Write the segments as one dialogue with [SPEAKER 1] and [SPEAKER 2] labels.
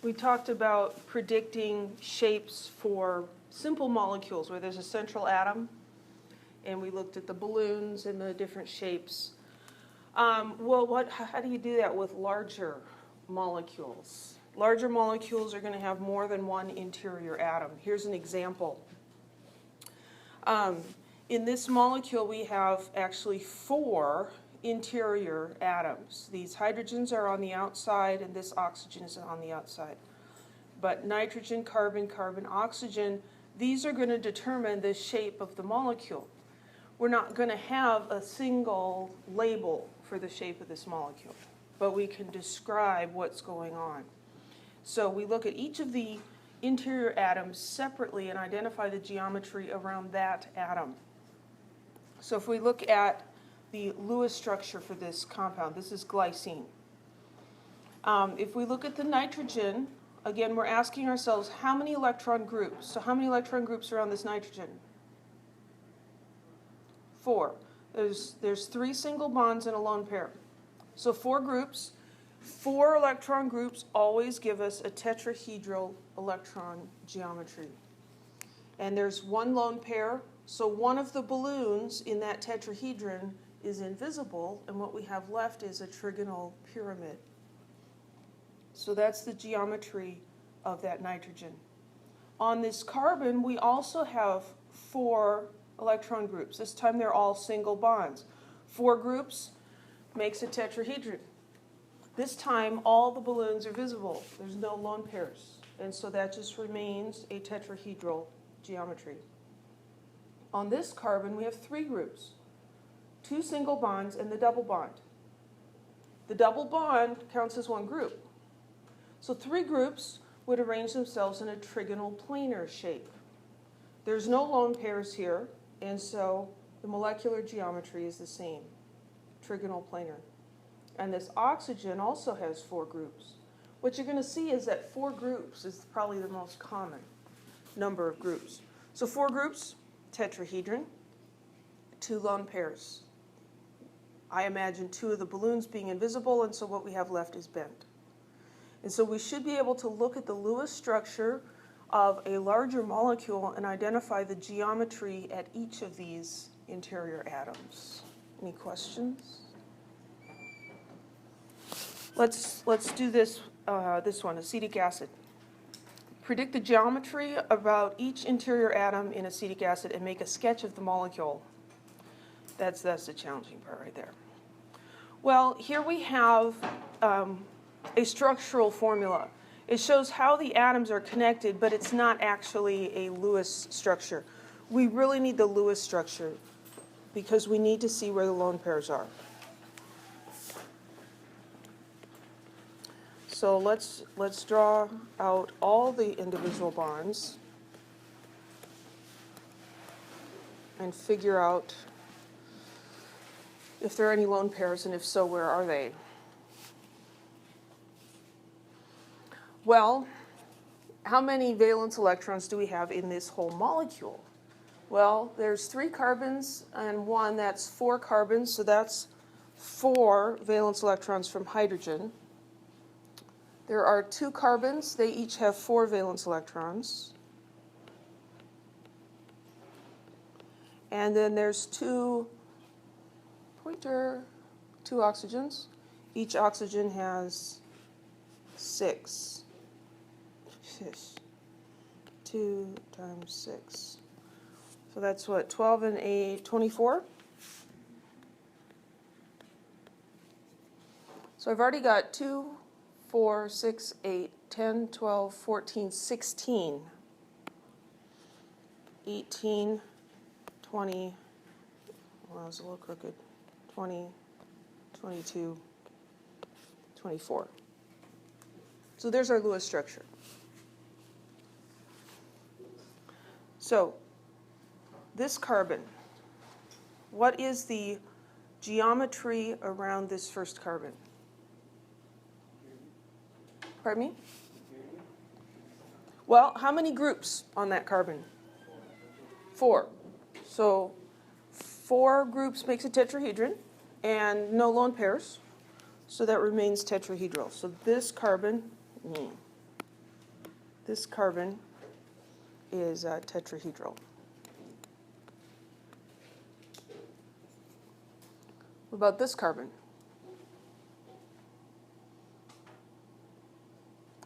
[SPEAKER 1] We talked about predicting shapes for simple molecules where there's a central atom, and we looked at the balloons and the different shapes. How do you do that with larger molecules? Larger molecules are going to have more than one interior atom. Here's an example. In this molecule, we have actually 4 interior atoms. These hydrogens are on the outside, and this oxygen is on the outside. But nitrogen, carbon, carbon, oxygen, these are going to determine the shape of the molecule. We're not going to have a single label for the shape of this molecule, but we can describe what's going on. So we look at each of the interior atoms separately and identify the geometry around that atom. So if we look at the Lewis structure for this compound, this is glycine. If we look at the nitrogen, again, we're asking ourselves how many electron groups? So how many electron groups are on this nitrogen? 4. There's 3 single bonds and a lone pair. So 4 groups. 4 electron groups always give us a tetrahedral electron geometry. And there's 1 lone pair, so one of the balloons in that tetrahedron is invisible, and what we have left is a trigonal pyramid. So that's the geometry of that nitrogen. On this carbon, we also have 4 electron groups. This time they're all single bonds. 4 groups makes a tetrahedron. This time all the balloons are visible. There's no lone pairs. And so that just remains a tetrahedral geometry. On this carbon, we have 3 groups. 2 single bonds and the double bond. The double bond counts as 1 group. So 3 groups would arrange themselves in a trigonal planar shape. There's no lone pairs here, and so the molecular geometry is the same, trigonal planar. And this oxygen also has 4 groups. What you're going to see is that 4 groups is probably the most common number of groups. So 4 groups, tetrahedron, 2 lone pairs. I imagine 2 of the balloons being invisible, and so what we have left is bent. And so we should be able to look at the Lewis structure of a larger molecule and identify the geometry at each of these interior atoms. Any questions? Let's do this one, acetic acid. Predict the geometry about each interior atom in acetic acid and make a sketch of the molecule. That's the challenging part right there. Well, here we have a structural formula. It shows how the atoms are connected, but it's not actually a Lewis structure. We really need the Lewis structure because we need to see where the lone pairs are. So let's draw out all the individual bonds and figure out if there are any lone pairs, and if so, where are they? Well, how many valence electrons do we have in this whole molecule? Well, there's 3 carbons and 1, that's 4 carbons, so that's 4 valence electrons from hydrogen. There are 2 carbons, they each have 4 valence electrons. And then there's 2 oxygens. Each oxygen has 6. 2 times 6. So that's what, 12 and 8, 24? So I've already got 2, 4, 6, 8, 10, 12, 14, 16, 18, 20, well, that was a little crooked, 20, 22, 24. So there's our Lewis structure. So this carbon, what is the geometry around this first carbon? Pardon me? Well, how many groups on that carbon? 4. So 4 groups makes a tetrahedron and no lone pairs. So that remains tetrahedral. So this carbon this carbon is tetrahedral. What about this carbon?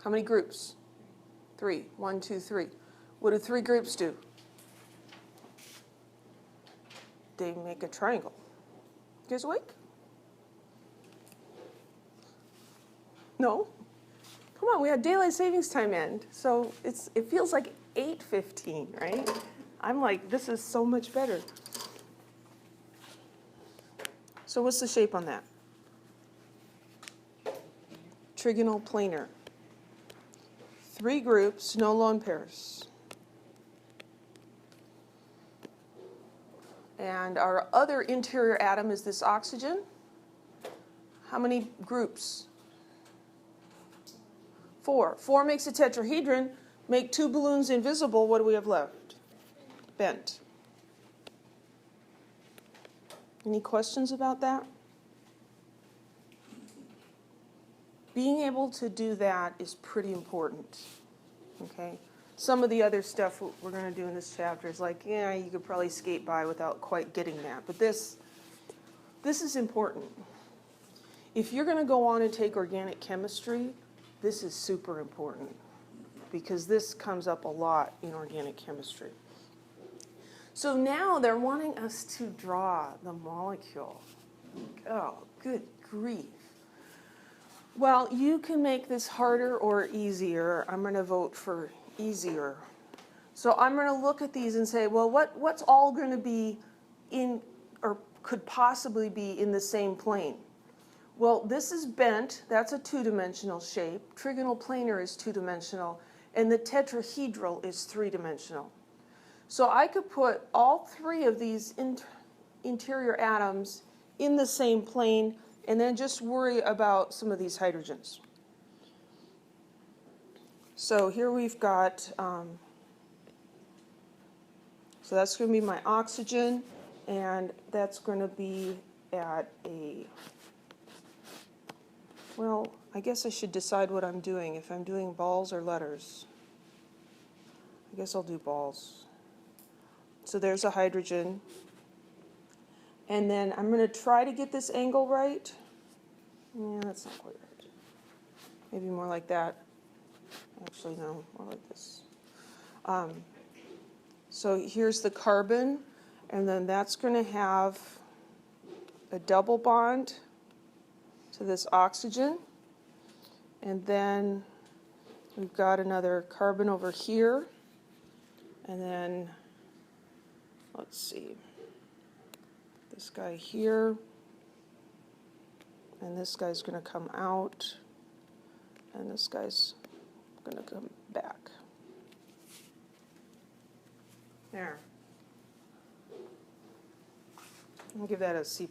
[SPEAKER 1] How many groups? 3. 1, 2, 3. What do 3 groups do? They make a triangle. You guys awake? No? Come on, we had daylight savings time end, so it feels like 8:15, right? I'm like, this is so much better. So what's the shape on that? Trigonal planar. 3 groups, no lone pairs. And our other interior atom is this oxygen. How many groups? 4. 4 makes a tetrahedron. Make 2 balloons invisible. What do we have left? Bent. Any questions about that? Being able to do that is pretty important. Okay? Some of the other stuff we're going to do in this chapter is like, yeah, you could probably skate by without quite getting that. But this is important. If you're going to go on and take organic chemistry, this is super important because this comes up a lot in organic chemistry. So now they're wanting us to draw the molecule. Oh, good grief. Well, you can make this harder or easier. I'm going to vote for easier. So I'm going to look at these and say, well, what's all going to be in, or could possibly be in the same plane? Well, this is bent. That's a 2-dimensional shape. Trigonal planar is 2-dimensional. And the tetrahedral is 3-dimensional. So I could put all 3 of these interior atoms in the same plane and then just worry about some of these hydrogens. So here we've got, so that's going to be my oxygen, and that's going to be at a, well, I guess I should decide what I'm doing, if I'm doing balls or letters. I guess I'll do balls. So there's a hydrogen. And then I'm going to try to get this angle right. Yeah, that's not quite right. Maybe more like that. Actually, no, more like this. So here's the carbon, and then that's going to have a double bond to this oxygen. And then we've got another carbon over here. And then, let's see, this guy here. And this guy's going to come out. And this guy's going to come back. There. I'll give that a C+.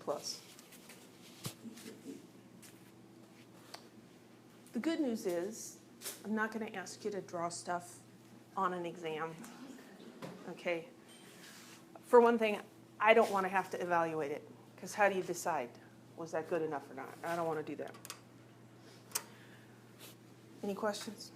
[SPEAKER 1] The good news is I'm not going to ask you to draw stuff on an exam. Okay? For one thing, I don't want to have to evaluate it, because how do you decide? Was that good enough or not? I don't want to do that. Any questions?